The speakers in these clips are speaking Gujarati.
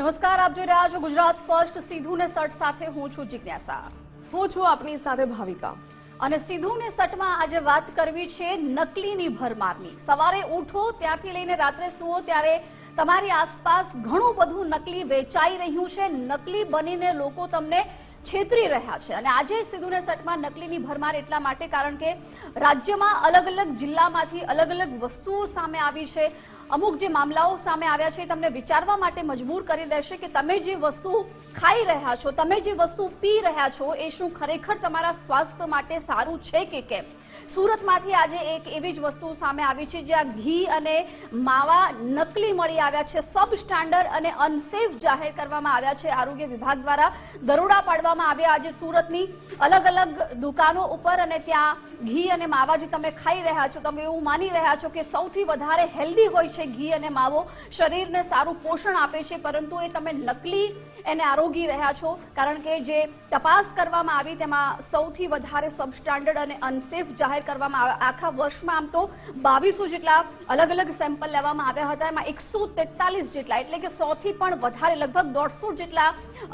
નમસ્કાર, આપ જોઈ રહ્યા છો ગુજરાત ફર્સ્ટ સીધું ને સટ સાથે હું છું જિજ્ઞાસા। હું છું આપની સાથે ભાવિકા અને સીધું ને સટમાં આજે વાત કરવી છે નકલીની ભરમારની। સવારે ઉઠો ત્યારથી લઈને રાત્રે સુવો ત્યારે તમારી આસપાસ ઘણું બધું નકલી વેચાઈ રહ્યું છે। નકલી બનીને લોકો તમને છેતરી રહ્યા છે અને આજે સીધું ને સટમાં નકલીની ભરમાર એટલા માટે કારણ કે રાજ્યમાં અલગ અલગ જિલ્લામાંથી અલગ અલગ વસ્તુઓ સામે આવી છે। અમુક જે મામલાઓ સામે આવ્યા છે તમને વિચારવા માટે મજબૂર કરી દેશે કે તમે જે વસ્તુ ખાઈ રહ્યા છો, તમે જે વસ્તુ પી રહ્યા છો એ શું ખરેખર તમારા સ્વાસ્થ્ય માટે સારું છે કે કેમ। સુરતમાંથી આજે એક એવી જ વસ્તુ સામે આવી છે જ્યાં ઘી અને માવા નકલી મળી આવ્યા છે। સબ સ્ટાન્ડર્ડ અને અનસેફ જાહેર કરવામાં આવ્યા છે। આરોગ્ય વિભાગ દ્વારા દરોડા પાડવામાં આવ્યા આજે સુરતની અલગ અલગ દુકાનો ઉપર અને ત્યાં ઘી અને માવા જે તમે ખાઈ રહ્યા છો, તમે એવું માની રહ્યા છો કે સૌથી વધારે હેલ્ધી હોય છે ઘી અને માવો, શરીરને સારું પોષણ આપે છે, પરંતુ એ તમે નકલી એને આરોગી રહ્યા છો કારણ કે જે તપાસ કરવામાં આવી તેમાં સૌથી વધારે સબ સ્ટાન્ડર્ડ અને અનસેફ જાહેર કરવામાં આવ્યા। આખા વર્ષમાં આમ તો 2200 જેટલા અલગ અલગ સેમ્પલ લેવામાં આવ્યા હતા, એમાં 143 જેટલા એટલે કે 100 થી પણ વધારે લગભગ 150 જેટલા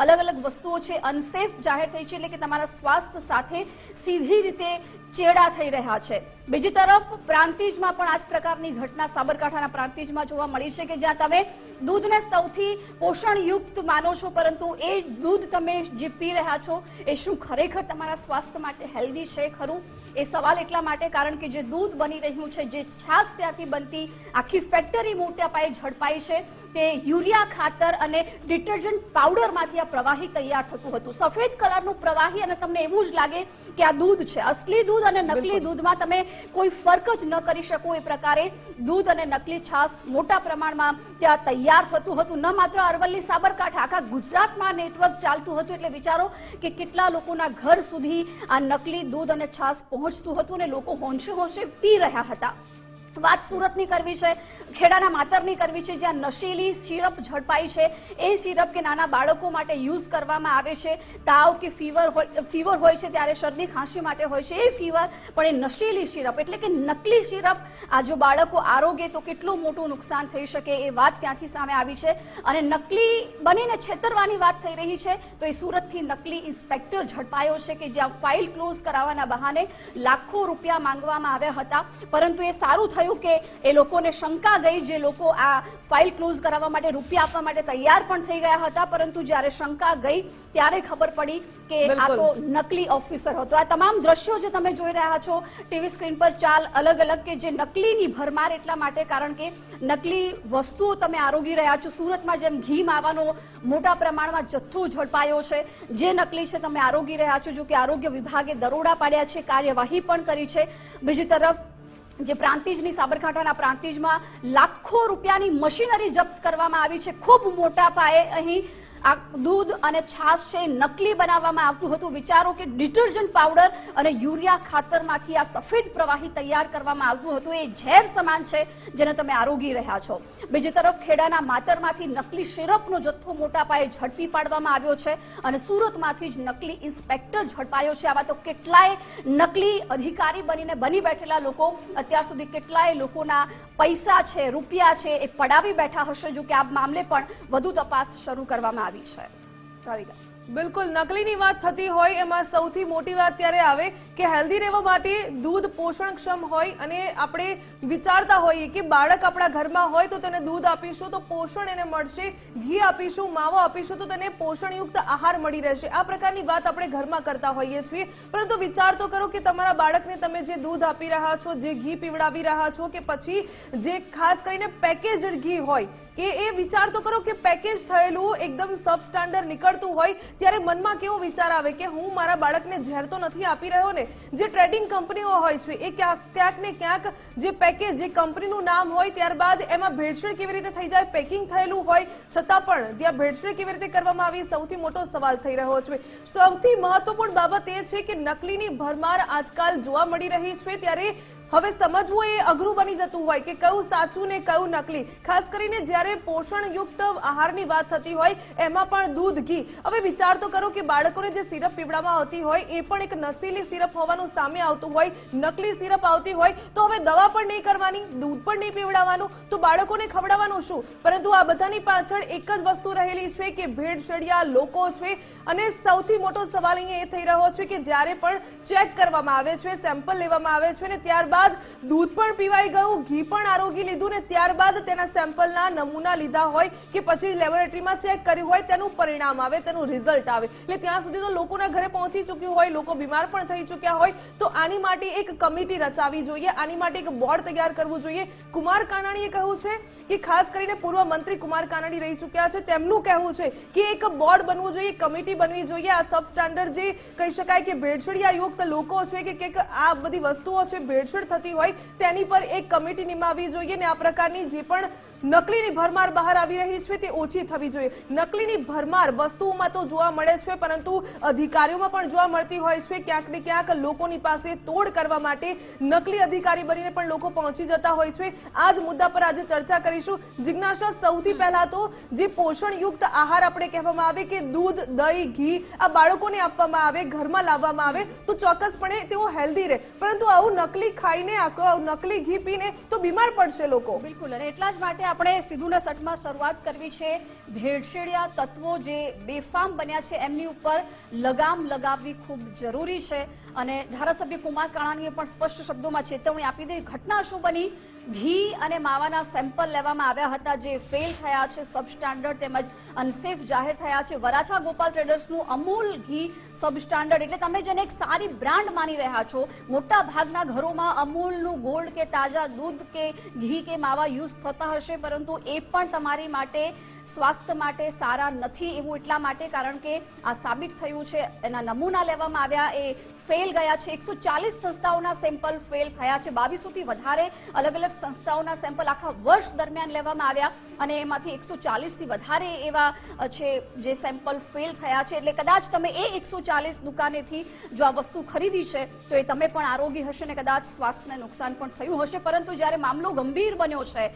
અલગ અલગ વસ્તુઓ છે અનસેફ જાહેર થઈ છે, એટલે કે તમારા સ્વાસ્થ્ય સાથે સીધી રીતે ચેડા થઈ રહ્યા છે। બીજી તરફ પ્રાંતિજમાં પણ આ જ પ્રકારની ઘટના સાબરકાંઠાના પ્રાંતિજમાં જોવા મળી છે કે જ્યાં તમે દૂધને સૌથી પોષણયુક્ત માનો છો, પરંતુ એ દૂધ તમે જે પી રહ્યા છો એ શું ખરેખર તમારા સ્વાસ્થ્ય માટે હેલ્ધી છે ખરું? એ સવાલ એટલા માટે કારણ કે જે દૂધ બની રહ્યું છે, જે છાશ ત્યાંથી બનતી આખી ફેક્ટરી મોટા પાયે ઝડપાઈ છે, તે યુરિયા ખાતર અને ડિટર્જન્ટ પાવડરમાંથી આ પ્રવાહી તૈયાર થતું હતું। સફેદ કલરનું પ્રવાહી અને તમને એવું જ લાગે કે આ દૂધ છે। અસલી દૂધ અને નકલી દૂધમાં તમે કોઈ ફરક જ ન કરી શકો એ પ્રકારે દૂધ અને નકલી છાશ મોટા પ્રમાણમાં ત્યાં તૈયાર થતું હતું। ન માત્ર અરવલ્લી સાબરકાંઠા, આખા ગુજરાતમાં નેટવર્ક ચાલતું હતું, એટલે વિચારો કે કેટલા લોકોના ઘર સુધી આ નકલી દૂધ અને છાશ પહોંચતું હતું અને લોકો હોંશે હોંશે પી રહ્યા હતા। વાત સુરતની કરવી છે, ખેડાના માતરની કરવી છે, જ્યાં નશીલી સિરપ ઝડપાઈ છે। એ સિરપ કે નાના બાળકો માટે યુઝ કરવામાં આવે છે, તાવ કે ફીવર હોય છે ત્યારે શરદી ખાંસી માટે હોય છે એ ફીવર, પણ એ નશીલી સિરપ એટલે કે નકલી સિરપ આ જો બાળકો આરોગે તો કેટલું મોટું નુકસાન થઈ શકે એ વાત ત્યાંથી સામે આવી છે। અને નકલી બનીને છેતરવાની વાત થઈ રહી છે તો એ સુરતથી નકલી ઇન્સ્પેક્ટર ઝડપાયો છે કે જ્યાં ફાઇલ ક્લોઝ કરાવવાના બહાને લાખો રૂપિયા માંગવામાં આવ્યા હતા, પરંતુ એ સારું થયું કે એ લોકોને શંકા ગઈ, જે લોકો આ ફાઇલ ક્લોઝ કરાવવા માટે રૂપિયા આપવા માટે તૈયાર પણ થઈ ગયા હતા, પરંતુ જ્યારે શંકા ગઈ ત્યારે ખબર પડી કે આ તો નકલી ઓફિસર હતો। આ તમામ દ્રશ્યો જે તમે જોઈ રહ્યા છો ટીવી સ્ક્રીન પર ચાલ અલગ અલગ કે જે નકલીની ભરમાર એટલા માટે કારણ કે નકલી વસ્તુઓ તમે આરોગી રહ્યા છો। સુરતમાં જેમ ઘી માવાનો મોટા પ્રમાણમાં જથ્થો ઝડપાયો છે, જે નકલી છે તમે આરોગી રહ્યા છો, જો કે આરોગ્ય વિભાગે દરોડા પાડ્યા છે, કાર્યવાહી પણ કરી છે। બીજી તરફ જે પ્રાંતિજની સાબરકાંઠાના પ્રાંતિજમાં લાખો રૂપિયાની મશીનરી જપ્ત કરવામાં આવી છે। ખૂબ મોટા પાયે અહીં આ દૂધ અને છાશ છે નકલી બનાવવામાં આવતું હતું। વિચારો કે ડિટર્જન્ટ પાવડર અને યુરિયા ખાતરમાંથી આ સફેદ પ્રવાહી તૈયાર કરવામાં આવતું હતું, એ ઝેર સમાન છે જેને તમે આરોગી રહ્યા છો। બીજી તરફ ખેડાના માતરમાંથી નકલી સિરપનો જથ્થો મોટા પાયે ઝડપી પાડવામાં આવ્યો છે અને સુરતમાંથી જ નકલી ઇન્સ્પેક્ટર ઝડપાયો છે। આવા તો કેટલાય નકલી અધિકારી બની બેઠેલા લોકો અત્યાર સુધી કેટલાય લોકોના પૈસા છે, રૂપિયા છે એ પડાવી બેઠા હશે, જો કે આ મામલે પણ વધુ તપાસ શરૂ કરવામાં આવી છે। બિલકુલ, નકલીની વાત થતી હોય એમાં સૌથી મોટી વાત ત્યારે આવે કે હેલ્ધી રહેવા માટે દૂધ પોષણક્ષમ હોય અને આપણે વિચારતા હોઈએ કે બાળક આપણા ઘરમાં હોય તો તેને દૂધ આપીશું તો પોષણ એને મળશે, ઘી આપીશું, માવો આપીશું તો તેને પોષણયુક્ત આહાર મળી રહેશે। આ પ્રકારની વાત આપણે ઘરમાં કરતા હોઈએ છીએ, પરંતુ વિચાર તો કરો કે તમારા બાળકને તમે જે દૂધ આપી રહ્યા છો, જે ઘી પીવડાવી રહ્યા છો, કે પછી જે ખાસ કરીને પેકેજડ ઘી હોય કે એ વિચાર તો કરો કે પેકેજ થયેલું એકદમ સબ સ્ટાન્ડર્ડ નીકળતું હોય ત્યારે મનમાં કેવો વિચાર આવે કે હું મારા બાળકને ઝેર તો નથી આપી રહ્યો ને। જે ટ્રેડિંગ કંપનીઓ હોય છે એ ક્યાંક ને ક્યાંક જે પેકેજ, જે કંપનીનું નામ હોય ત્યારબાદ એમાં ભેળસેળ કેવી રીતે થઈ જાય, પેકિંગ થયેલું હોય છતાં પણ ત્યાં ભેળસેળ કેવી રીતે કરવામાં આવી, સૌથી મોટો સવાલ થઈ રહ્યો છે। સૌથી મહત્વપૂર્ણ બાબત એ છે કે નકલીની ભરમાર આજકાલ જોવા મળી રહી છે, ત્યારે હવે સમજવું એ અઘરું બની જતું હોય કે કયું સાચું ને કયું નકલી. ખાસ કરીને જ્યારે પોષણયુક્ત આહારની વાત થતી હોય એમાં પણ દૂધ, ઘી. હવે વિચાર તો કરો કે બાળકોને જે સિરપ પીવડાવવામાં આવતી હોય એ પણ એક નશીલી સિરપ હોવાનું સામે આવતું હોય, નકલી સિરપ આવતી હોય, તો હવે દવા પણ નહીં કરવાની, દૂધ પણ નહીં પીવડાવવાનું, તો બાળકોને ખવડાવવાનું શું? પરંતુ આ બધાની પાછળ એક જ વસ્તુ રહેલી છે કે ભેળસેળિયા લોકો છે. અને સૌથી મોટો સવાલ અહીંયા એ થઈ રહ્યો છે કે જ્યારે પણ ચેક કરવામાં આવે છે, સેમ્પલ લેવામાં આવે છે ને ત્યારબાદ દૂધ પણ પીવાઈ ગયું, ઘી પણ આરોગી લીધું ને ત્યારબાદ તેના સેમ્પલના નમૂના લીધા હોય કે પછી લેબોરેટરીમાં ચેક કર્યું હોય, તેનું પરિણામ આવે, તેનું રિઝલ્ટ આવે, એટલે ત્યાં સુધી તો લોકોના ઘરે પહોંચી ચૂક્યું હોય, લોકો બીમાર પણ થઈ ચૂક્યા હોય. તો આની માટે એક કમિટી રચાવી જોઈએ, આની માટે એક બોર્ડ તૈયાર કરવું જોઈએ. કુમાર કાનાણીએ કહ્યું છે કે ખાસ કરીને પૂર્વ મંત્રી કુમાર કાનાણી રહી ચૂક્યા છે, તેમનું કહેવું છે કે એક બોર્ડ બનવું જોઈએ, કમિટી બનવી જોઈએ. આ સબ સ્ટાન્ડર્ડ જે કહી શકાય કે ભેળસેળિયા યુક્ત લોકો છે કે કંઈક આ બધી વસ્તુઓ છે ભેળસેળ થતી હોય તેની પર એક કમિટી નિમાવવી જોઈએ ને આ પ્રકારની જે પણ નકલીની ભરમાર બહાર આવી રહી છે તે ઓછી થવી જોઈએ. નકલીની ભરમાર વસ્તુઓમાં તો જોવા મળે છે પરંતુ અધિકારીઓમાં પણ જોવા મળતી હોય છે. ક્યાંક ને ક્યાંક લોકોની પાસે તોડ કરવા માટે નકલી અધિકારી બનીને પણ લોકો પહોંચી જતા હોય છે. આ જ મુદ્દા પર આજે ચર્ચા કરીશું. જિજ્ઞાસા, સૌથી પહેલા તો જે પોષણયુક્ત આહાર આપણે કહેવામાં આવે કે દૂધ, દહીં, ઘી આ બાળકોને આપવામાં આવે, ઘરમાં લાવવામાં આવે તો ચોક્કસપણે તેઓ હેલ્ધી રહે, પરંતુ આવું નકલી ખાઈને, નકલી ઘી પીને તો બીમાર પડશે લોકો. બિલકુલ, અને એટલા જ માટે આપણે સીધું ને સટમાં શરૂઆત કરવી છે. ભેળસેળિયા તત્વો જે બેફામ બન્યા છે એમની ઉપર લગામ લગાવવી ખૂબ જરૂરી છે. અને ધારાસભ્ય કુમાર કાનાણીએ પણ સ્પષ્ટ શબ્દોમાં ચેતવણી આપી દીધી. ઘટના શું બની? ઘી અને માવાના સેમ્પલ લેવામાં આવ્યા હતા જે ફેલ થયા છે, સબસ્ટાન્ડર્ડ તેમજ અનસેફ જાહેર થયા છે. વરાછા ગોપાલ ટ્રેડર્સનું અમૂલ ઘી સબસ્ટાન્ડર્ડ, એટલે તમે જેને એક સારી બ્રાન્ડ માની રહ્યા છો, મોટા ભાગના ઘરોમાં અમૂલનું ગોલ્ડ કે તાજા દૂધ કે ઘી કે માવા યુઝ થતા હશે, પરંતુ એ પણ તમારી માટે, સ્વાસ્થ્ય માટે સારા નથી. એવું એટલા માટે કારણ કે આ સાબિત થયું છે, એના નમૂના લેવામાં આવ્યા, એ ફેલ ગયા છે. 140 સંસ્થાઓના સેમ્પલ ફેલ થયા છે. 2200 થી વધારે અલગ અલગ સંસ્થાઓના સેમ્પલ આખા વર્ષ દરમિયાન લેવામાં આવ્યા અને એમાંથી 140 થી વધારે એવા છે જે સેમ્પલ ફેલ થયા છે. એટલે કદાચ તમે એ 140 દુકાનેથી જો આ વસ્તુ ખરીદી છે તો એ તમે પણ આરોગી હશે ને કદાચ સ્વાસ્થ્યને નુકસાન પણ થયું હશે. પરંતુ જ્યારે મામલો ગંભીર બન્યો છે,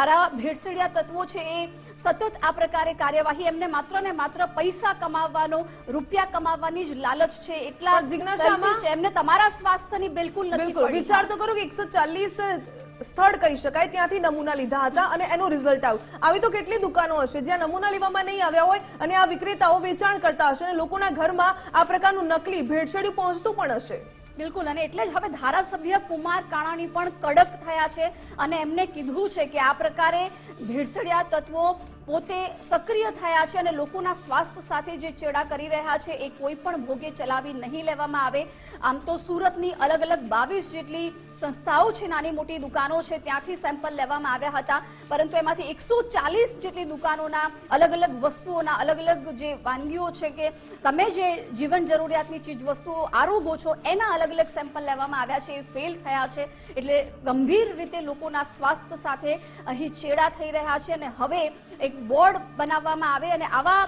આરા ભેળસેળિયા તત્વો છે એ સતત આ પ્રકારે કાર્યવાહી, એમને માત્ર ને માત્ર પૈસા કમાવવાનો, રૂપિયા કમાવવાની જ લાલચ છે, એટલા જિજ્ઞાસામાં છે, એમને તમારા સ્વાસ્થ્યની બિલકુલ નથી પડી. વિચાર તો કરો કે 140 સ્થળ કહી શકાય ત્યાંથી નમૂના લીધા હતા અને એનો રિઝલ્ટ આવ્યો. આવી તો કેટલી દુકાનો હશે જ્યાં નમૂના લેવામાં નહીં આવ્યા હોય અને આ વિક્રેતાઓ વેચાણ કરતા હશે અને લોકોના ઘરમાં આ પ્રકારનું નકલી ભેળસેળિયું પહોંચતું પણ હશે. બિલકુલ, અને એટલે જ હવે ધારાસભ્ય કુમાર કાનાણી પણ કડક થયા છે અને એમને કીધું છે કે આ પ્રકારે ભેળસેળિયા તત્વો પોતે સક્રિય થયા છે અને લોકોના સ્વાસ્થ્ય સાથે જે ચેડા કરી રહ્યા છે એ કોઈ પણ ભોગે ચલાવી નહીં લેવામાં આવે. આમ તો સુરતની અલગ અલગ 22 જેટલી સંસ્થાઓ છે, નાની મોટી દુકાનો છે, ત્યાંથી સેમ્પલ લેવામાં આવ્યા હતા, પરંતુ એમાંથી 140 જેટલી દુકાનોના અલગ અલગ વસ્તુઓના, અલગ અલગ જે વાનગીઓ છે કે તમે જે જીવન જરૂરિયાતની ચીજ વસ્તુઓ આરોગો છો એના અલગ અલગ સેમ્પલ લેવામાં આવ્યા છે, એ ફેલ થયા છે. એટલે ગંભીર રીતે લોકોના સ્વાસ્થ્ય સાથે અહીં ચેડા થઈ રહ્યા છે અને હવે એક બોર્ડ બનાવવામાં આવે અને આવા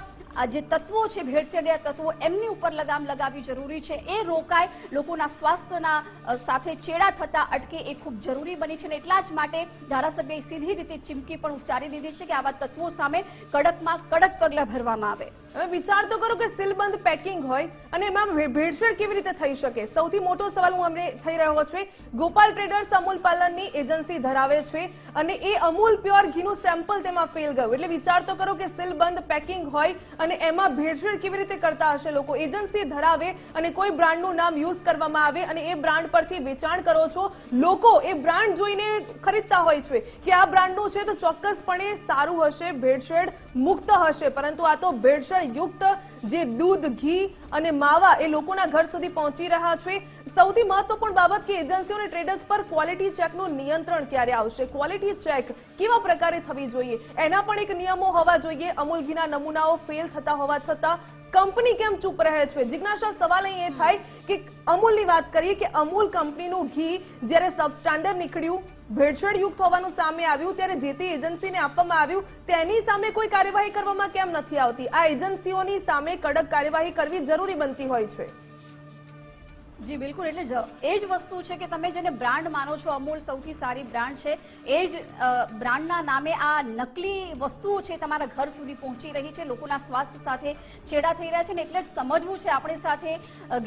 જે તત્વો છે, ભેળસેળિયા તત્વો, એમની ઉપર લગામ લગાવવી જરૂરી છે. એ રોકાય, લોકોના સ્વાસ્થ્યના સાથે ચેડા થતા અટકે, એ ખૂબ જરૂરી બની છે. એટલા જ માટે ધારાસભ્યએ સીધી રીતે ચીમકી પણ ઉચ્ચારી દીધી છે કે આવા તત્વો સામે કડકમાં કડક પગલાં ભરવામાં આવે. હવે વિચાર તો કરો કે સીલબંધ પેકિંગ હોય અને એમાં ભેળસેળ કેવી રીતે થઈ શકે? સૌથી મોટો સવાલ હું અમને થઈ રહ્યો છે. ગોપાલ ટ્રેડર્સ અમૂલ પાલનની એજન્સી ધરાવે છે અને એ અમૂલ પ્યોર ઘીનું સેમ્પલ તેમાં ફેલ ગયું. એટલે વિચાર તો કરો કે સીલબંધ પેકિંગ હોય અને એમાં ભેળસેળ કેવી રીતે કરતા હશે લોકો? એજન્સી ધરાવે અને કોઈ બ્રાન્ડનું નામ યુઝ કરવામાં આવે અને એ બ્રાન્ડ પરથી વેચાણ કરો છો, લોકો એ બ્રાન્ડ જોઈને ખરીદતા હોય છે કે આ બ્રાન્ડનું છે તો ચોક્કસપણે સારું હશે, ભેળસેળ મુક્ત હશે, પરંતુ આ તો ભેળસેળ યુક્ત જે દૂધ, ઘી અને માવા એ લોકોના ઘર સુધી પહોંચી રહ્યા છે. સૌથી મહત્વપૂર્ણ બાબત કે એજન્સીઓ અને ટ્રેડર્સ પર ક્વોલિટી ચેકનું નિયંત્રણ ક્યારે આવશે? ક્વોલિટી ચેક કેવા પ્રકારે થવી જોઈએ એના પણ એક નિયમો હોવા જોઈએ. અમૂલ ઘીના નમૂનાઓ ફેલ થતા હોવા છતાં કંપની કેમ ચૂપ રહે છે? જિજ્ઞાસા, સવાલ અહીં એ થાય કે અમૂલની વાત કરીએ કે અમૂલ કંપનીનું ઘી જ્યારે સબસ્ટાન્ડર્ડ નીકળ્યું, ભેળસેળ યુક્ત હોવાનું સામે આવ્યું, ત્યારે જે તે એજન્સીને આપવામાં આવ્યું તેની સામે કોઈ કાર્યવાહી કરવામાં કેમ નથી આવતી? આ એજન્સીઓની સામે કડક કાર્યવાહી કરવી જરૂરી બનતી હોય છે. જી બિલકુલ, એટલે એ જ વસ્તુ છે કે તમે જેને બ્રાન્ડ માનો છો, અમૂલ સૌથી સારી બ્રાન્ડ છે, એ જ બ્રાન્ડના નામે આ નકલી વસ્તુઓ છે તમારા ઘર સુધી પહોંચી રહી છે, લોકોના સ્વાસ્થ્ય સાથે ચેડા થઈ રહ્યા છે ને એટલે જ સમજવું છે. આપણી સાથે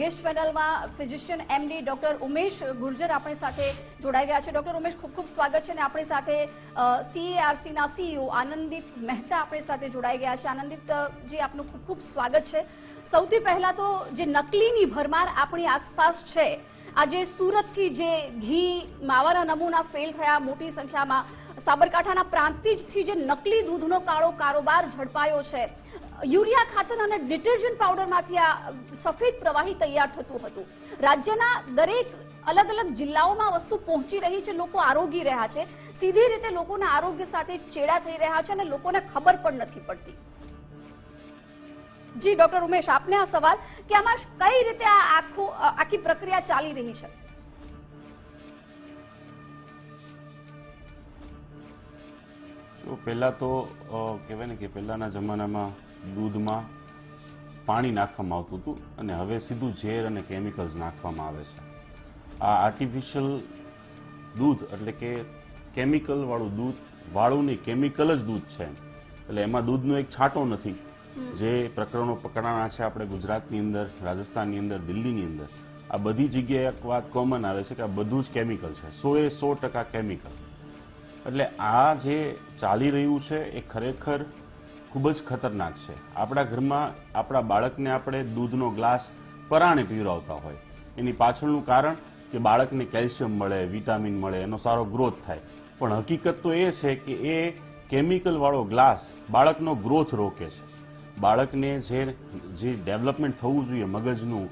ગેસ્ટ પેનલમાં physician MD doctor Umesh Gurjar આપણી સાથે જોડાઈ ગયા છે. ડોક્ટર ઉમેશ, ખૂબ ખૂબ સ્વાગત છે. અને આપણી સાથે CARCના CEO આનંદિત મહેતા આપણી સાથે જોડાઈ ગયા છે. આનંદિતજી, આપનું ખૂબ ખૂબ સ્વાગત છે. સૌથી પહેલા તો જે નકલીની ભરમાર આપણી આસપાસ છે, આજે સુરતથી જે ઘી માવાના નમૂના ફેલ થયા મોટી સંખ્યામાં, સાબરકાંઠાના પ્રાંતિજથી જે નકલી દૂધનો કાળો કારોબાર ઝડપાયો છે, યુરિયા ખાતર અને ડિટર્જન્ટ પાવડરમાંથી આ સફેદ પ્રવાહી તૈયાર થતું હતું. રાજ્યના દરેક અલગ અલગ જિલ્લાઓમાં વસ્તુ પહોંચી રહી છે, લોકો આરોગી રહ્યા છે, સીધી રીતે લોકોના આરોગ્ય સાથે ચેડા થઈ રહ્યા છે અને લોકોને ખબર પણ નથી પડતી. જી ડોક્ટર ઉમેશ, આપને આ સવાલ કે આમાં કઈ રીતે આ આખી પ્રક્રિયા ચાલી રહી છે? જો પહેલા તો કહેવાય ને કે પહેલાના જમાનામાં દૂધમાં પાણી નાખવામાં આવતું હતું અને હવે સીધું ઝેર અને કેમિકલ્સ નાખવામાં આવે છે. આ આર્ટિફિશિયલ દૂધ એટલે કે કેમિકલ વાળું દૂધ, વાળું નહીં, કેમિકલ જ દૂધ છે. એટલે એમાં દૂધનો એક છાંટો નથી. જે પ્રકરણો પકડાણા છે આપણે ગુજરાતની અંદર, રાજસ્થાનની અંદર, દિલ્હીની અંદર, આ બધી જગ્યાએ એક વાત કોમન આવે છે કે આ બધું જ કેમિકલ છે, 100% કેમિકલ. એટલે આ જે ચાલી રહ્યું છે એ ખરેખર ખૂબ જ ખતરનાક છે. આપણા ઘરમાં આપણા બાળકને આપણે દૂધનો ગ્લાસ પરાણે પીવડાવતા હોય, એની પાછળનું કારણ કે બાળકને કેલ્શિયમ મળે, વિટામિન મળે, એનો સારો ગ્રોથ થાય. પણ હકીકત તો એ છે કે એ કેમિકલવાળો ગ્લાસ બાળકનો ગ્રોથ રોકે છે. બાળકને જે ડેવલપમેન્ટ થવું જોઈએ મગજનું,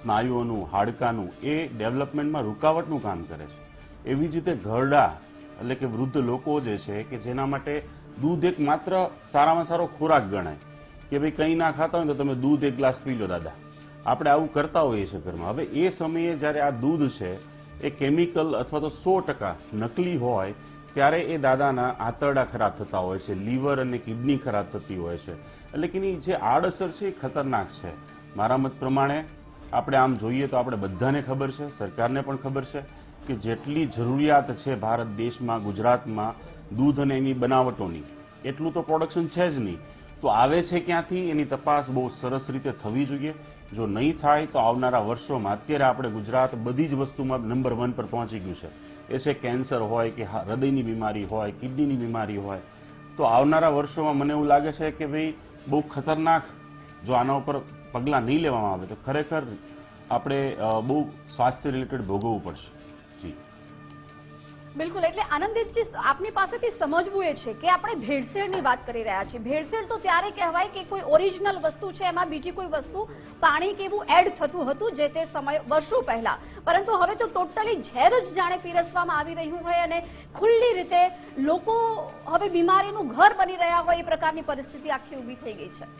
સ્નાયુઓનું, હાડકાનું, એ ડેવલપમેન્ટમાં રૂકાવટનું કામ કરે છે. એવી જ રીતે ઘરડા એટલે કે વૃદ્ધ લોકો જે છે કે જેના માટે દૂધ એક માત્ર સારામાં સારો ખોરાક ગણાય કે ભાઈ કંઈ ના ખાતા હોય તો તમે દૂધ એક ગ્લાસ પી લો દાદા, આપણે આવું કરતા હોઈએ છીએ ઘરમાં. હવે એ સમયે જ્યારે આ દૂધ છે એ કેમિકલ અથવા તો 100% નકલી હોય ત્યારે એ દાદાના આંતરડા ખરાબ થતા હોય છે, લીવર અને કિડની ખરાબ થતી હોય છે. એટલે કે એની જે આડઅસર છે એ ખતરનાક છે. મારા મત પ્રમાણે આપણે આમ જોઈએ તો આપણે બધાને ખબર છે, સરકારને પણ ખબર છે કે જેટલી જરૂરિયાત છે ભારત દેશમાં, ગુજરાતમાં દૂધ અને એની બનાવટોની, એટલું તો પ્રોડક્શન છે જ નહીં. તો આવે છે ક્યાંથી એની તપાસ બહુ સરસ રીતે થવી જોઈએ. જો નહીં થાય તો આવનારા વર્ષોમાં, અત્યારે આપણે ગુજરાત બધી જ વસ્તુમાં નંબર 1 પર પહોંચી ગયું છે. એ છે કેન્સર હોય કે હૃદયની બીમારી હોય, કિડનીની બીમારી હોય. તો આવનારા વર્ષોમાં મને એવું લાગે છે કે ભાઈ બહુ ખતરનાક, જો આના ઉપર પગલાં નહીં લેવામાં આવે તો ખરેખર આપણે બહુ સ્વાસ્થ્ય રિલેટેડ ભોગવવું પડશે. જી બિલકુલ, એટલે આનંદિતજી, આપની પાસેથી સમજવું એ છે કે આપણે ભેળસેળની વાત કરી રહ્યા છીએ. ભેળસેળ તો ત્યારે કહેવાય કે કોઈ ઓરિજિનલ વસ્તુ છે એમાં બીજી કોઈ વસ્તુ, પાણી કેવું એડ થતું હતું જે તે સમય વર્ષો પહેલા, પરંતુ હવે તો ટોટલી ઝેર જ જાણે પીરસવામાં આવી રહ્યું હોય અને ખુલ્લી રીતે લોકો હવે બીમારીનું ઘર બની રહ્યા હોય એ પ્રકારની પરિસ્થિતિ આખી ઊભી થઈ ગઈ છે.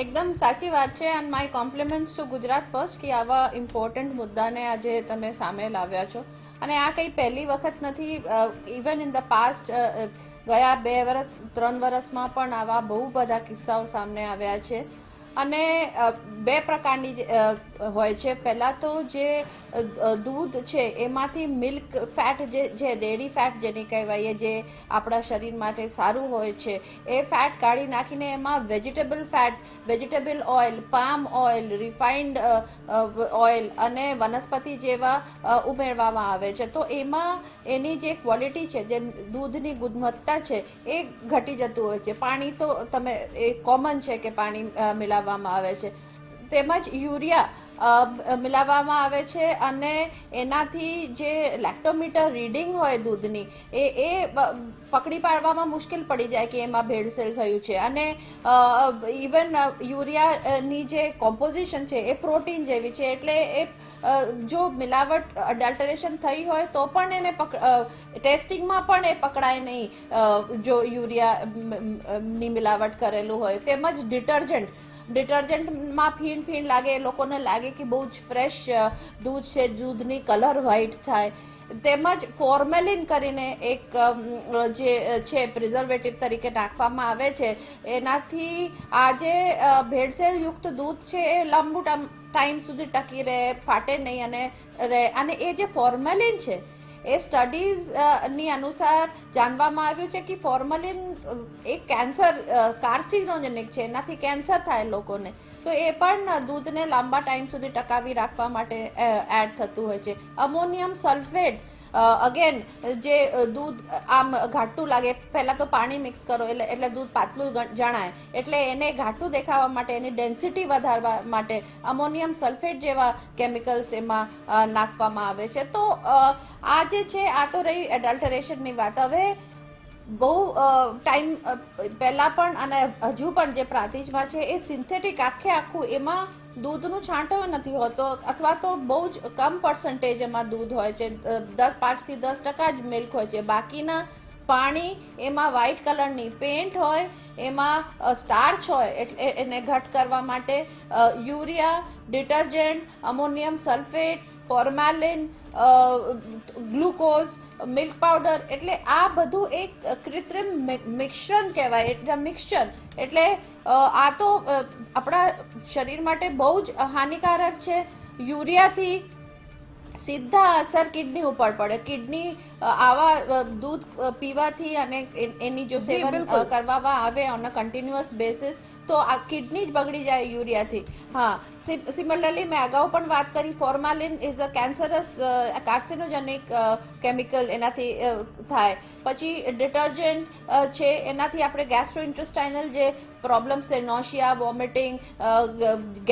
એકદમ સાચી વાત છે. And my compliments to Gujarat first કે આવા ઇમ્પોર્ટન્ટ મુદ્દાને આજે તમે સામે લાવ્યા છો. અને આ કંઈ પહેલી વખત નથી. ઇવન ઇન ધ પાસ્ટ ગયા 2 વર્ષ 3 વર્ષમાં પણ આવા બહુ બધા કિસ્સાઓ સામે આવ્યા છે. અને 2 પ્રકારની હોય છે. પહેલાં તો જે દૂધ છે એમાંથી મિલ્ક ફેટ, જે ડેરી ફેટ જેને કહેવાય, જે આપણા શરીર માટે સારું હોય છે, એ ફેટ કાઢી નાખીને એમાં vegetable fat, vegetable oil, palm oil, refined oil અને વનસ્પતિ જેવા ઉમેરવામાં આવે છે. તો એમાં એની જે ક્વોલિટી છે, જે દૂધની ગુણવત્તા છે, એ ઘટી જતું હોય છે. પાણી તો તમે એ કોમન છે કે પાણી મિલાવવામાં આવે છે. તેમજ યુરિયા મિલાવવામાં આવે છે અને એનાથી જે લેક્ટોમીટર રીડિંગ હોય દૂધની એ પકડી પાડવામાં મુશ્કેલ પડી જાય કે એમાં ભેળસેળ થયું છે. અને ઇવન યુરિયાની જે કોમ્પોઝિશન છે એ પ્રોટીન જેવી છે. એટલે એ જો મિલાવટ, અડલ્ટરેશન થઈ હોય તો પણ એને ટેસ્ટિંગમાં પણ એ પકડાય નહીં જો યુરિયાની મિલાવટ કરેલું હોય. તેમજ ડિટર્જન્ટમાં ફીણ લાગે, લોકોને લાગે કે બહુ જ ફ્રેશ દૂધ છે, દૂધની કલર વ્હાઇટ થાય. તેમજ ફોર્મેલિન કરીને એક જે છે પ્રિઝર્વેટિવ તરીકે નાખવામાં આવે છે, એનાથી આ જે ભેળસેળ યુક્ત દૂધ છે એ લાંબુ ટાઈમ સુધી ટકી રહે, ફાટે નહીં અને રહે. અને એ જે ફોર્મેલિન છે એ સ્ટડીઝ ની અનુસાર જાણવામાં આવ્યું છે કે ફોર્મલિન એક કેન્સર કાર્સિનોજેનિક છે, એનાથી કેન્સર થાય લોકોને. તો એ પણ દૂધને લાંબા ટાઈમ સુધી ટકાવી રાખવા માટે એડ થતું હોય છે. અમોનિયમ સલ્ફેટ અગેન જે દૂધ આમ ઘાટું લાગે, પહેલાં તો પાણી મિક્સ કરો એટલે દૂધ પાતળું જણાય, એટલે એને ઘાટું દેખાવા માટે, એની ડેન્સિટી વધારવા માટે અમોનિયમ સલ્ફેટ જેવા કેમિકલ્સ એમાં નાખવામાં આવે છે. તો આ જે છે આ તો રહી એડલ્ટરેશનની વાત. હવે બહુ ટાઈમ પહેલાં પણ અને હજુ પણ જે પ્રાતિજમાં છે એ સિન્થેટિક આખું એમાં દૂધનું છાંટો નથી હોતો, અથવા તો બહુ જ કમ પર્સન્ટેજ એમાં દૂધ હોય છે, 5 થી 10% જ મિલ્ક હોય છે. બાકીના પાણી, એમાં વ્હાઇટ કલરની પેન્ટ હોય, એમાં સ્ટાર્ચ હોય એટલે એને ઘટ કરવા માટે urea, detergent, ammonium sulphate, formalin, glucose, milk powder, એટલે આ બધું એક કૃત્રિમ મિશ્રણ કહેવાય. એટલે મિક્સચર એટલે આ તો આપણા શરીર માટે બહુ જ હાનિકારક છે. યુરિયાથી સીધા અસર કિડની ઉપર પડે. કિડની આવા દૂધ પીવાથી અને એની જો સેવન કરવામાં આવે ઓન અ કન્ટિન્યુઅસ બેસિસ તો આ કિડની જ બગડી જાય યુરિયાથી. હા, સિમિલરલી મેં અગાઉ પણ વાત કરી, ફોર્માલિન ઇઝ અ કેન્સરસ કાર્સિનોજેનિક કેમિકલ, એનાથી થાય. પછી ડિટર્જન્ટ છે, એનાથી આપણે ગેસ્ટ્રોઇન્ટેસ્ટાઇનલ જે પ્રોબ્લેમ્સ છે, નોશિયા, વોમિટિંગ,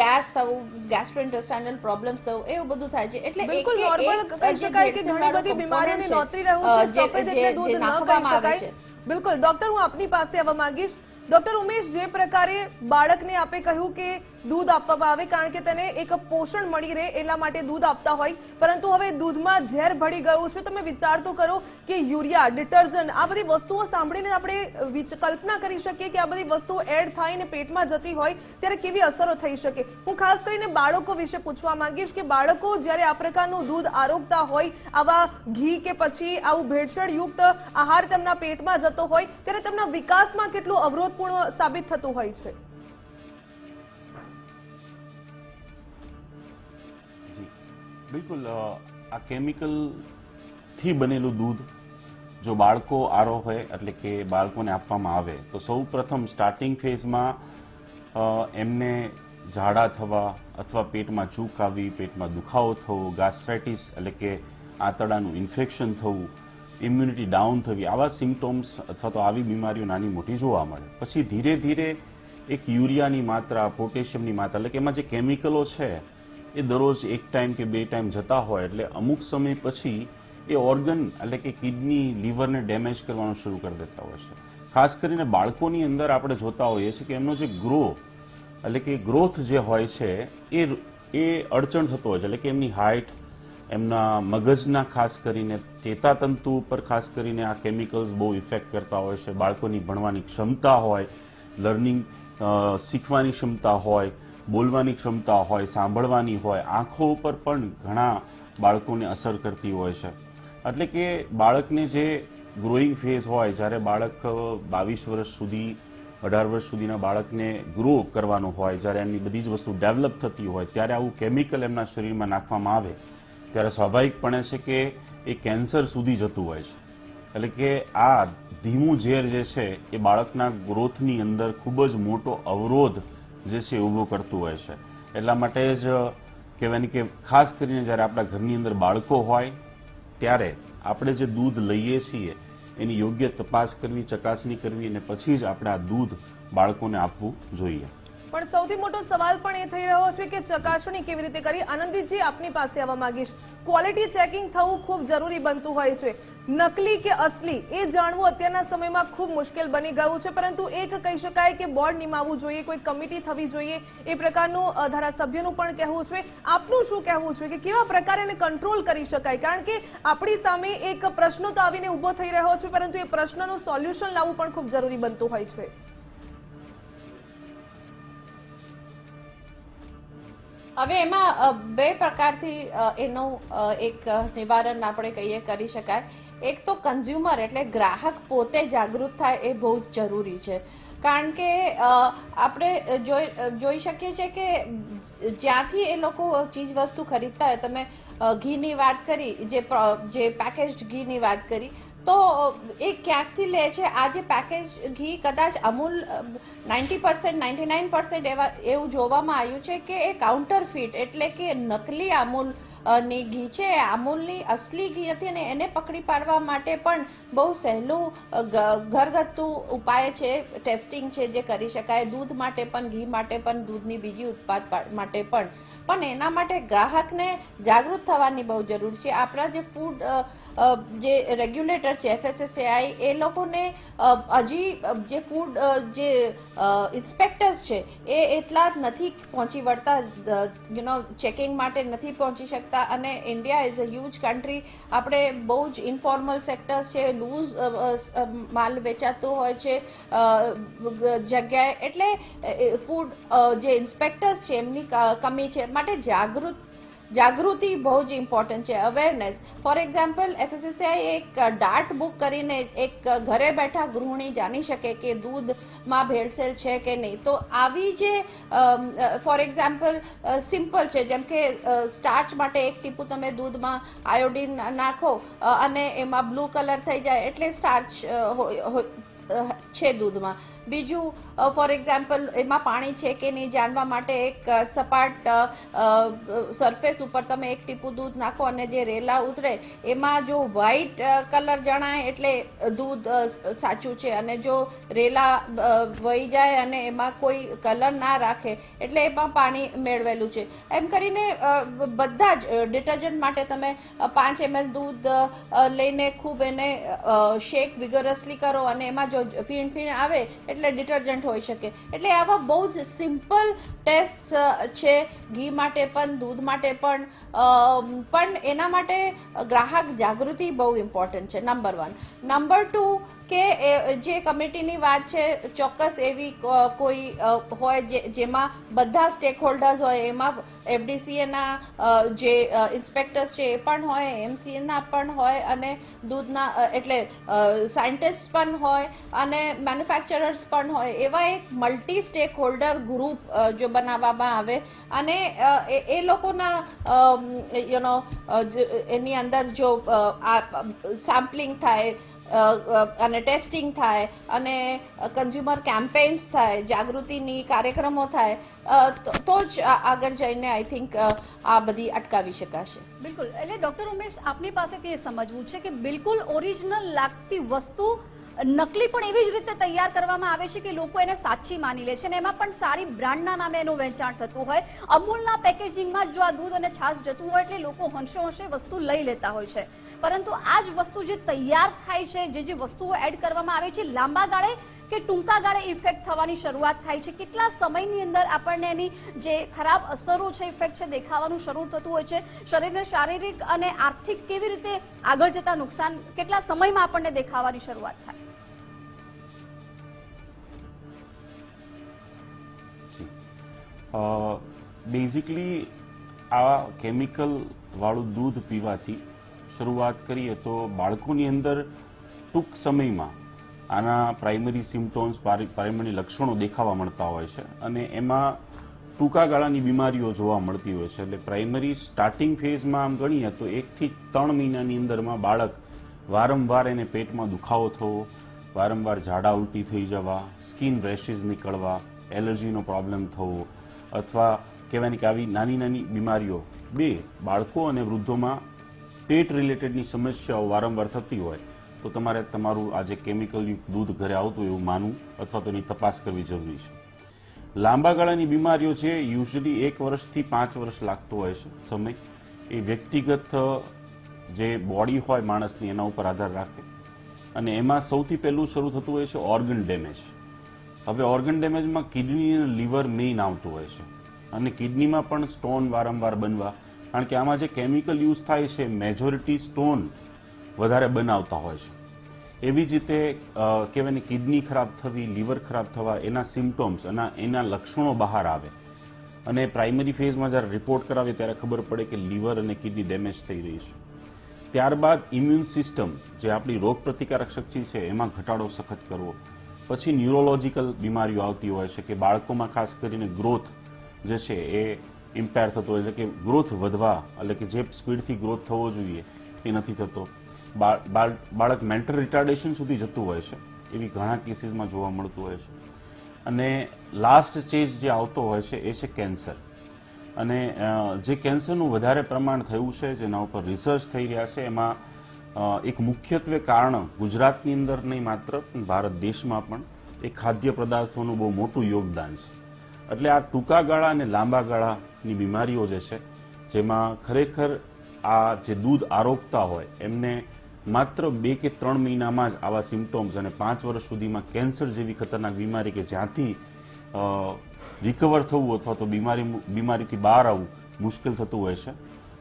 ગેસ થવું, ગેસ્ટ્રોઇન્ટેસ્ટાઇનલ પ્રોબ્લેમ્સ થવું, એવું બધું થાય છે. એટલે બિલકુલ નોર્મલ કહી શકાય કે ઘણી બધી બીમારીઓને નોતરી રહ્યું છે સફેદ એટલે દૂધ ન કહી શકાય. બિલકુલ ડોક્ટર, હું આપની પાસે આવવા માંગીશ. ડોક્ટર ઉમેશ, જે પ્રકારે બાળકને આપે કહ્યું કે દૂધ આપવામાં આવે કારણ કે તેને એક પોષણ મળી રહે એટલા માટે દૂધ આપતા હોય, પરંતુ હવે દૂધમાં ઝેર ભળી ગયું છે. તમે વિચાર તો કરો કે યુરિયા, ડિટર્જન્ટ, આ બધી વસ્તુઓ સાંભળીને આપણે કલ્પના કરી શકીએ કે આ બધી વસ્તુઓ એડ થઈને પેટમાં જતી હોય ત્યારે કેવી અસરો થઈ શકે. હું ખાસ કરીને બાળકો વિશે પૂછવા માંગીશ કે બાળકો જ્યારે આ પ્રકારનું દૂધ આરોગતા હોય, આવા ઘી કે પછી આવું ભેળસેળ યુક્ત આહાર તેમના પેટમાં જતો હોય ત્યારે તેમના વિકાસમાં કેટલું અવરોધપૂર્ણ સાબિત થતું હોય છે. બિલકુલ, આ કેમિકલથી બનેલું દૂધ જો બાળકો આરો હોય એટલે કે બાળકોને આપવામાં આવે તો સૌ પ્રથમ સ્ટાર્ટિંગ ફેઝમાં એમને ઝાડા થવા અથવા પેટમાં ચૂક આવી, પેટમાં દુખાવો થવો, ગાસ્ટ્રાઇટિસ એટલે કે આંતરડાનું ઇન્ફેક્શન થવું, ઇમ્યુનિટી ડાઉન થવી, આવા સિમ્પટોમ્સ અથવા તો આવી બીમારીઓ નાની મોટી જોવા મળે. પછી ધીરે ધીરે એક યુરિયાની માત્રા, પોટેશિયમની માત્રા એટલે કે એમાં જે કેમિકલો છે એ દરરોજ એક ટાઈમ કે 2 ટાઈમ જતા હોય એટલે અમુક સમય પછી એ ઓર્ગન એટલે કે કિડની, લીવરને ડેમેજ કરવાનું શરૂ કરી દેતા હોય છે. ખાસ કરીને બાળકોની અંદર આપણે જોતા હોઈએ છીએ કે એમનો જે એટલે કે ગ્રોથ જે હોય છે એ અડચણ થતો હોય છે. એટલે કે એમની હાઇટ, એમના મગજના ખાસ કરીને ચેતાતંતુ ઉપર ખાસ કરીને આ કેમિકલ્સ બહુ ઇફેક્ટ કરતા હોય છે. બાળકોની ભણવાની ક્ષમતા હોય, લર્નિંગ શીખવાની ક્ષમતા હોય, બોલવાની ક્ષમતા હોય, સાંભળવાની હોય, આંખો ઉપર પણ ઘણા બાળકોને અસર કરતી હોય છે. એટલે કે બાળકને જે ગ્રોઈંગ ફેઝ હોય, જ્યારે બાળક 22 વર્ષ સુધી, 18 વર્ષ સુધીના બાળકને ગ્રો કરવાનું હોય, જ્યારે એમની બધી જ વસ્તુ ડેવલપ થતી હોય, ત્યારે આવું કેમિકલ એમના શરીરમાં નાખવામાં આવે ત્યારે સ્વાભાવિકપણે છે કે એ કેન્સર સુધી જતું હોય છે. એટલે કે આ ધીમું ઝેર જે છે એ બાળકના ગ્રોથની અંદર ખૂબ જ મોટો અવરોધ જે છે ઊભો કરતું હોય છે. એટલા માટે જ કહેવાય કે ખાસ કરીને જ્યારે આપણા ઘરની અંદર બાળકો હોય ત્યારે આપણે જે દૂધ લઈએ છીએ એની યોગ્ય તપાસ કરવી, ચકાસણી કરવી અને પછી જ આપણે આ દૂધ બાળકોને આપવું જોઈએ. પણ સૌથી મોટો સવાલ પણ એ થઈ રહ્યો છે કે ચકાસણી કેવી રીતે કરી. આનંદીજી, આપની પાસે આવવા માંગીશ. ક્વોલિટી ચેકિંગ થવું ખૂબ જરૂરી બનતું હોય છે. નકલી કે અસલી એ જાણવું અત્યારના સમયમાં ખૂબ મુશ્કેલ બની ગયું છે, પરંતુ એક કહી શકાય કે બોર્ડ નિમાવવું જોઈએ, કોઈ કમિટી થવી જોઈએ, એ પ્રકારનું ધારાસભ્યનું પણ કહેવું છે. આપનું શું કહેવું છે કે કેવા પ્રકારે એને કંટ્રોલ કરી શકાય? કારણ કે આપણી સામે એક પ્રશ્ન તો આવીને ઊભો થઈ રહ્યો છે, પરંતુ એ પ્રશ્નનું સોલ્યુશન લાવવું પણ ખૂબ જરૂરી બનતું હોય છે. હવે એમાં બે પ્રકારથી એનું એક નિવારણ આપણે કહીએ કરી શકાય. એક તો કન્ઝ્યુમર એટલે ગ્રાહક પોતે જાગૃત થાય એ બહુ જ જરૂરી છે. કારણ કે આપણે જોઈ શકીએ છીએ કે જ્યાંથી એ લોકો ચીજ વસ્તુ ખરીદતા હોય, તમે ઘીની વાત કરી, જે પેકેજ્ડ ઘીની વાત કરી, તો એ ક્યાંકથી લે છે. આ જે પેકેજ ઘી કદાચ અમૂલ 90% 99% એવું જોવામાં આવ્યું છે કે એ કાઉન્ટરફીટ એટલે કે નકલી અમૂલ ની ઘી છે. અમૂલની અસલી ઘી હતી અને એને પકડી પાડવા માટે પણ બહુ સહેલું ઘરગથ્થુ ઉપાય છે, ટેસ્ટિંગ છે જે કરી શકાય. દૂધ માટે પણ, ઘી માટે પણ, દૂધની બીજી ઉત્પાદ માટે પણ એના માટે ગ્રાહકને જાગૃત થવાની બહુ જરૂર છે. આપણા જે ફૂડ જે રેગ્યુલેટર છે FSSAI, એ લોકોને હજી જે ફૂડ જે ઇન્સ્પેક્ટર્સ છે એ એટલા નથી પહોંચી વળતા, ચેકિંગ માટે નથી પહોંચી શકતા. અને India is a huge country. આપણે બહુ જ ઇન્ફોર્મલ સેક્ટર્સ છે, લૂઝ માલ વેચાતો હોય છે જગ્યાએ, એટલે ફૂડ જે ઇન્સ્પેક્ટર્સ છે એમની કમી છે. માટે જાગૃતિ બહુ જ ઇમ્પોર્ટન્ટ છે, અવેરનેસ. ફોર એક્ઝામ્પલ, FSSAI એક ડાર્ટ બુક કરીને એક ઘરે બેઠા ગૃહિણી જાણી શકે કે દૂધમાં ભેળસેળ છે કે નહીં. તો આવી જે ફોર એક્ઝામ્પલ સિમ્પલ છે, જેમ કે સ્ટાર્ચ માટે એક ટીપું તમે દૂધમાં આયોડીન નાખો અને એમાં બ્લુ કલર થઈ જાય એટલે સ્ટાર્ચ છે દૂધમાં. બીજું ફોર એક્ઝામ્પલ એમાં પાણી છે કે નહીં જાણવા માટે એક સપાટ સરફેસ ઉપર તમે એક ટીપું દૂધ નાખો અને જે રેલા ઉતરે એમાં જો વ્હાઈટ કલર જણાય એટલે દૂધ સાચું છે, અને જો રેલા વહી જાય અને એમાં કોઈ કલર ના રાખે એટલે એમાં પાણી મેળવેલું છે. એમ કરીને બધા જ ડિટર્જન્ટ માટે તમે 5 ml દૂધ લઈને ખૂબ એને શેક વિગરસલી કરો અને એમાં જો ફીણ આવે એટલે ડિટર્જન્ટ હોઈ શકે. એટલે આવા બહુ જ સિમ્પલ ટેસ્ટ છે, ઘી માટે પણ, દૂધ માટે પણ એના માટે ગ્રાહક જાગૃતિ બહુ ઇમ્પોર્ટન્ટ છે, નંબર 1. નંબર 2 કે જે કમિટીની વાત છે, ચોક્કસ એવી કોઈ હોય જેમાં બધા સ્ટેક હોલ્ડર્સ હોય. એમાં FDCAના જે ઇન્સ્પેક્ટર્સ છે એ પણ હોય, MCAના પણ હોય, અને દૂધના એટલે સાયન્ટિસ્ટ પણ હોય અને મેન્યુફેક્ચરર્સ પણ હોય. એવા એક મલ્ટી સ્ટેક હોલ્ડર ગ્રુપ જો બનાવવામાં આવે અને એ લોકોના એની અંદર જો સેમ્પલિંગ થાય અને ટેસ્ટિંગ થાય અને કન્ઝ્યુમર કેમ્પેન્સ થાય, જાગૃતિની કાર્યક્રમો થાય, તો જ આગળ જઈને આઈ થિંક આ બધી અટકાવી શકાશે. બિલકુલ. એટલે ડૉક્ટર ઉમેશ, આપની પાસેથી એ સમજવું છે કે બિલકુલ ઓરિજિનલ લાગતી વસ્તુ નકલી પણ એવી જ રીતે તૈયાર કરવામાં આવે છે કે લોકો એને સાચી માની લે છે, અને એમાં પણ સારી બ્રાન્ડના નામે એનું વેચાણ થતું હોય. અમૂલના પેકેજિંગમાં જો આ દૂધ અને છાશ જતું હોય એટલે લોકો હોંશે વસ્તુ લઈ લેતા હોય છે. પરંતુ આ જ વસ્તુ જે તૈયાર થાય છે, જે વસ્તુઓ એડ કરવામાં આવે છે, લાંબા ગાળે કે ટૂંકા ગાળે ઇફેક્ટ થવાની શરૂઆત થાય છે? કેટલા સમયની અંદર આપણને એની જે ખરાબ અસરો છે, ઇફેક્ટ છે, દેખાવાનું શરૂ થતું હોય છે? શરીરને શારીરિક અને આર્થિક કેવી રીતે આગળ જતા નુકસાન કેટલા સમયમાં આપણને દેખાવાની શરૂઆત થાય? બેઝિકલી આ કેમિકલ વાળું દૂધ પીવાથી શરૂઆત કરીએ તો બાળકોની અંદર ટૂંક સમયમાં આના પ્રાઇમરી સિમ્પટોમ્સ, પ્રાઇમરી લક્ષણો દેખાવા મળતા હોય છે, અને એમાં ટૂંકા ગાળાની બીમારીઓ જોવા મળતી હોય છે. એટલે પ્રાઇમરી સ્ટાર્ટિંગ ફેઝમાં આમ ગણીએ તો 1 થી 3 મહિનાની અંદરમાં બાળક વારંવાર એને પેટમાં દુખાવો થવો, વારંવાર ઝાડા ઉલટી થઈ જવા, સ્કિન રેશિસ નીકળવા, એલર્જીનો પ્રોબ્લેમ થવો, અથવા કહેવાય ને કે આવી નાની નાની બીમારીઓ બાળકો અને વૃદ્ધોમાં પેટ રિલેટેડની સમસ્યાઓ વારંવાર થતી હોય તો તમારે તમારું આ જે કેમિકલયુક્ત દૂધ ઘરે આવતું એવું માનવું અથવા તો એની તપાસ કરવી જરૂરી છે. લાંબા ગાળાની બીમારીઓ છે, યુઝ્યુઅલી 1 વર્ષથી 5 વર્ષ લાગતો હોય છે સમય. એ વ્યક્તિગત જે બોડી હોય માણસની એના ઉપર આધાર રાખે, અને એમાં સૌથી પહેલું શરૂ થતું હોય છે ઓર્ગન ડેમેજ. હવે ઓર્ગન ડેમેજમાં કિડની અને લીવર મેઇન આવતું હોય છે, અને કિડનીમાં પણ સ્ટોન વારંવાર બનવા, કારણ કે આમાં જે કેમિકલ યુઝ થાય છે મેજોરિટી સ્ટોન વધારે બનાવતા હોય છે. એવી જ રીતે કહેવાય ને કિડની ખરાબ થવી, લીવર ખરાબ થવા, એના સિમ્પટોમ્સ અને એના લક્ષણો બહાર આવે અને પ્રાઇમરી ફેઝમાં જ્યારે રિપોર્ટ કરાવે ત્યારે ખબર પડે કે લીવર અને કિડની ડેમેજ થઈ રહી છે. ત્યારબાદ ઇમ્યુન સિસ્ટમ જે આપણી રોગ પ્રતિકારક શક્તિ છે એમાં ઘટાડો સખત કરવો. પછી ન્યુરોલોજીકલ બીમારીઓ આવતી હોય છે કે બાળકોમાં ખાસ કરીને ગ્રોથ જે છે એ ઇમ્પેર થતો હોય, એટલે કે ગ્રોથ વધવા, એટલે કે જે સ્પીડથી ગ્રોથ થવો જોઈએ એ નથી થતો. બાળક મેન્ટલ રિટાર્ડેશન સુધી જતું હોય છે, એવી ઘણા કેસીસમાં જોવા મળતું હોય છે. અને લાસ્ટ સ્ટેજ જે આવતો હોય છે એ છે કેન્સર. અને જે કેન્સરનું વધારે પ્રમાણ થયું છે, જેના ઉપર રિસર્ચ થઈ રહ્યા છે, એમાં એક મુખ્યત્વે કારણ ગુજરાતની અંદર નહીં માત્ર પણ ભારત દેશમાં પણ એ ખાદ્ય પદાર્થોનું બહુ મોટું યોગદાન છે. એટલે આ ટૂંકા ગાળા અને લાંબા ગાળાની બીમારીઓ જે છે, જેમાં ખરેખર આ જે દૂધ આરોગતા હોય એમને માત્ર 2 કે 3 મહિનામાં જ આવા સિમ્ટોમ્સ અને 5 વર્ષ સુધીમાં કેન્સર જેવી ખતરનાક બીમારી કે જ્યાંથી રિકવર થવું અથવા તો બીમારીથી બહાર આવવું મુશ્કેલ થતું હોય છે.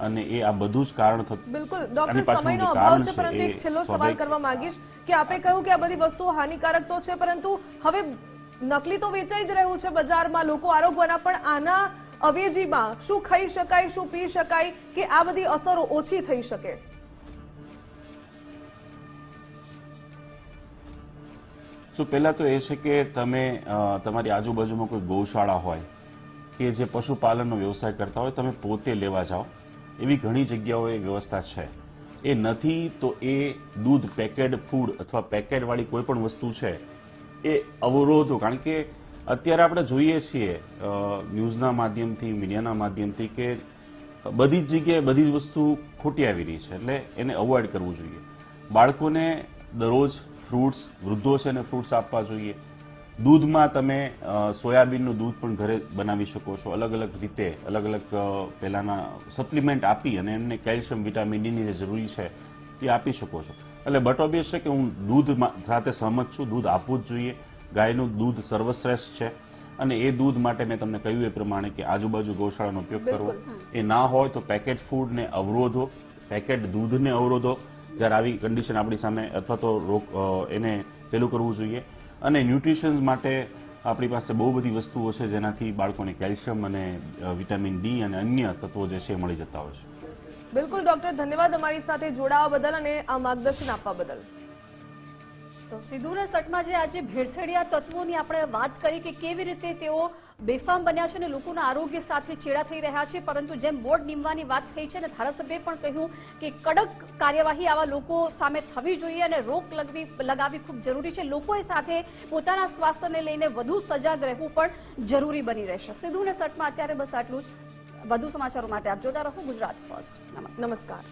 અને એ આ બધું જ કારણ થતું. બિલકુલ ડોક્ટર, સમયનો અભાવ છે, પરંતુ એક છેલ્લો સવાલ કરવા માંગીશ કે આપે કહ્યું કે આ બધી વસ્તુઓ હાનિકારક તો છે, પરંતુ હવે નકલી તો વેચાઈ જ રહ્યું છે બજારમાં, લોકો આરોગવાના, પણ આના અવેજીમાં શું ખાઈ શકાય, શું પી શકાય કે આ બધી અસરો ઓછી થઈ શકે? તો પહેલા તો એ છે કે તમે તમારી આજુબાજુમાં કોઈ ગૌશાળા હોય કે જે પશુપાલનનો વ્યવસાય કરતા હોય, તમે પોતે લેવા જાઓ. એવી ઘણી જગ્યાઓએ વ્યવસ્થા છે. એ નથી તો એ દૂધ પેકેડ ફૂડ અથવા પેકેટવાળી કોઈ પણ વસ્તુ છે એ અવરોધો, કારણ કે અત્યારે આપણે જોઈએ છીએ ન્યૂઝના માધ્યમથી, મીડિયાના માધ્યમથી કે બધી જ જગ્યાએ બધી જ વસ્તુ ખોટી આવી રહી છે, એટલે એને અવોઇડ કરવું જોઈએ. બાળકોને દરરોજ ફ્રૂટ્સ, વૃદ્ધો છે એને ફ્રૂટ્સ આપવા જોઈએ. દૂધમાં તમે સોયાબીનનું દૂધ પણ ઘરે બનાવી શકો છો, અલગ અલગ રીતે, અલગ અલગ પહેલાના સપ્લિમેન્ટ આપી અને એમને કેલ્શિયમ, વિટામિન ડીની જે જરૂરી છે એ આપી શકો છો. એટલે બટ ઓબ્વિયસ છે કે હું દૂધ સાથે સહમત છું, દૂધ આપવું જ જોઈએ. ગાયનું દૂધ સર્વશ્રેષ્ઠ છે અને એ દૂધ માટે મેં તમને કહ્યું એ પ્રમાણે કે આજુબાજુ ગૌશાળાનો ઉપયોગ કરવો. એ ના હોય તો પેકેટ ફૂડને અવરોધો, પેકેટ દૂધને અવરોધો જ્યારે આવી કન્ડિશન આપણી સામે, અથવા તો એને પેલું કરવું જોઈએ. અને ન્યુટ્રિશન્સ માટે આપણી પાસે બહુ બધી વસ્તુઓ છે જેનાથી બાળકોને કેલ્શિયમ અને વિટામિન ડી અને અન્ય તત્વો જે છે એ મળી જતા હોય છે. બિલકુલ ડોક્ટર, ધન્યવાદ અમારી સાથે જોડાવા બદલ અને આ માર્ગદર્શન આપવા બદલ. તો સીધુને સટમાં જે આજે ભેળસેળિયા તત્વોની આપણે વાત કરી કે કેવી રીતે તેઓ બેફામ બન્યા છે અને લોકોના આરોગ્ય સાથે ચેડા થઈ રહ્યા છે, પરંતુ જેમ બોર્ડ નીમવાની વાત થઈ છે અને ધારાસભ્યએ પણ કહ્યું કે કડક કાર્યવાહી આવા લોકો સામે થવી જોઈએ અને રોક લગાવવી ખૂબ જરૂરી છે. લોકોએ સાથે પોતાના સ્વાસ્થ્યને લઈને વધુ સજાગ રહેવું પણ જરૂરી બની રહેશે. સીધુને સટમાં અત્યારે બસ આટલું જ. વધુ સમાચારો માટે આપ જોતા રહો ગુજરાત ફર્સ્ટ. નમસ્કાર.